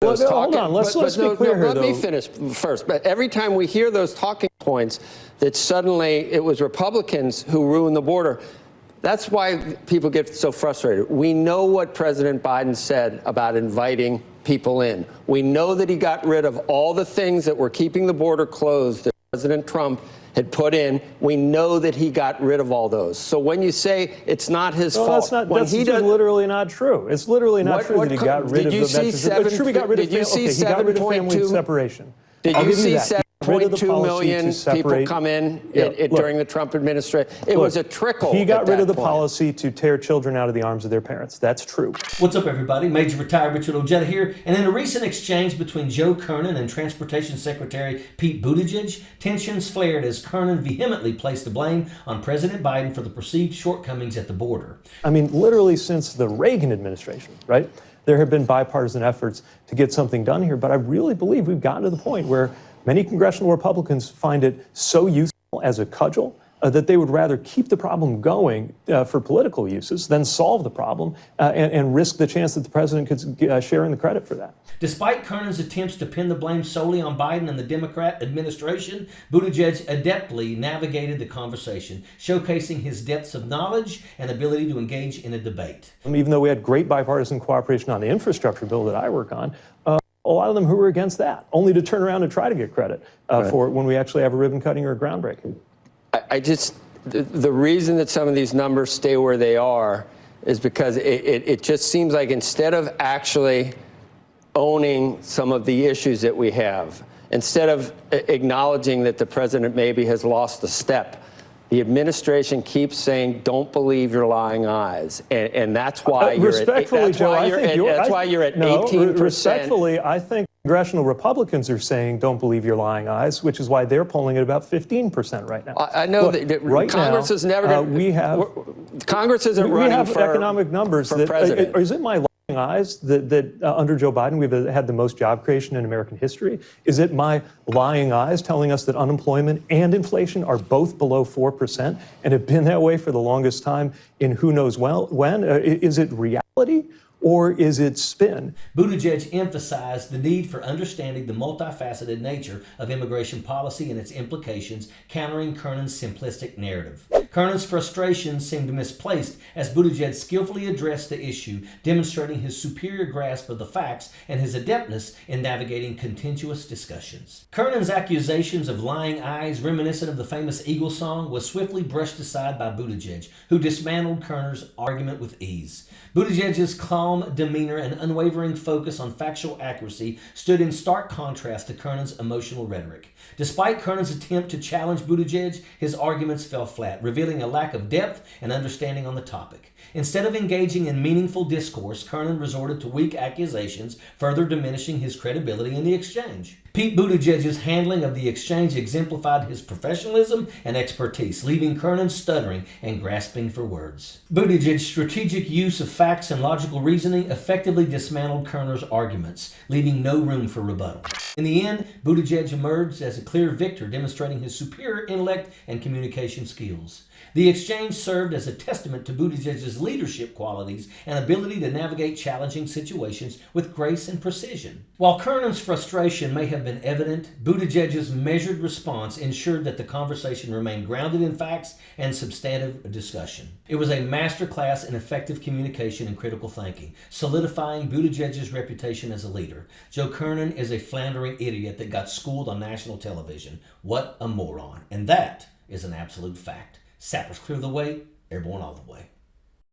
Hold on, let's be clear here, Let me finish first. But every time we hear those talking points that suddenly it was Republicans who ruined the border, that's why people get so frustrated. We know what President Biden said about inviting people in. We know that he got rid of all the things that were keeping the border closed that President Trump had put in. We know that he got rid of all those. So when you say it's not his fault, that's literally not true. It's literally not true that he got rid of the measures. It's true he got rid of family separation. Did you see 7.2 million people come in during the Trump administration? It was a trickle. He got rid of the policy to tear children out of the arms of their parents. That's true. What's up, everybody? Major Retired Richard Ojeda here. And in a recent exchange between Joe Kernan and Transportation Secretary Pete Buttigieg, tensions flared as Kernan vehemently placed the blame on President Biden for the perceived shortcomings at the border. I mean, literally since the Reagan administration, right? There have been bipartisan efforts to get something done here, but I really believe we've gotten to the point where many congressional Republicans find it so useful as a cudgel that they would rather keep the problem going for political uses than solve the problem and risk the chance that the president could share in the credit for that. Despite Kernan's attempts to pin the blame solely on Biden and the Democrat administration, Buttigieg adeptly navigated the conversation, showcasing his depths of knowledge and ability to engage in a debate. Even though we had great bipartisan cooperation on the infrastructure bill that I work on, a lot of them who were against that, only to turn around and try to get credit for it when we actually have a ribbon cutting or a groundbreaking. The reason that some of these numbers stay where they are is because it just seems like instead of actually owning some of the issues that we have, instead of acknowledging that the president maybe has lost a step, the administration keeps saying, "Don't believe your lying eyes," and that's why you're at 18%. Respectfully, I think congressional Republicans are saying, "Don't believe your lying eyes," which is why they're polling at about 15% right now. I know that right Congress now, is never going to. Congress isn't running we have for economic numbers for president. Is it my lying eyes that under Joe Biden we've had the most job creation in American history? Is it my lying eyes telling us that unemployment and inflation are both below 4% and have been that way for the longest time in who knows when? Is it reality? Or is it spin? Buttigieg emphasized the need for understanding the multifaceted nature of immigration policy and its implications, countering Kernan's simplistic narrative. Kernan's frustrations seemed misplaced as Buttigieg skillfully addressed the issue, demonstrating his superior grasp of the facts and his adeptness in navigating contentious discussions. Kernan's accusations of lying eyes, reminiscent of the famous Eagle song, was swiftly brushed aside by Buttigieg, who dismantled Kernan's argument with ease. Buttigieg's calm demeanor and unwavering focus on factual accuracy stood in stark contrast to Kernan's emotional rhetoric. Despite Kernan's attempt to challenge Buttigieg, his arguments fell flat, revealing a lack of depth and understanding on the topic. Instead of engaging in meaningful discourse, Kernan resorted to weak accusations, further diminishing his credibility in the exchange. Pete Buttigieg's handling of the exchange exemplified his professionalism and expertise, leaving Kernan stuttering and grasping for words. Buttigieg's strategic use of facts and logical reasoning effectively dismantled Kernan's arguments, leaving no room for rebuttal. In the end, Buttigieg emerged as a clear victor, demonstrating his superior intellect and communication skills. The exchange served as a testament to Buttigieg's leadership qualities and ability to navigate challenging situations with grace and precision. While Kernan's frustration may have been evident, Buttigieg's measured response ensured that the conversation remained grounded in facts and substantive discussion. It was a masterclass in effective communication and critical thinking, solidifying Buttigieg's reputation as a leader. Joe Kernan is a floundering idiot that got schooled on national television. What a moron. And that is an absolute fact. Sappers clear the way, airborne all the way.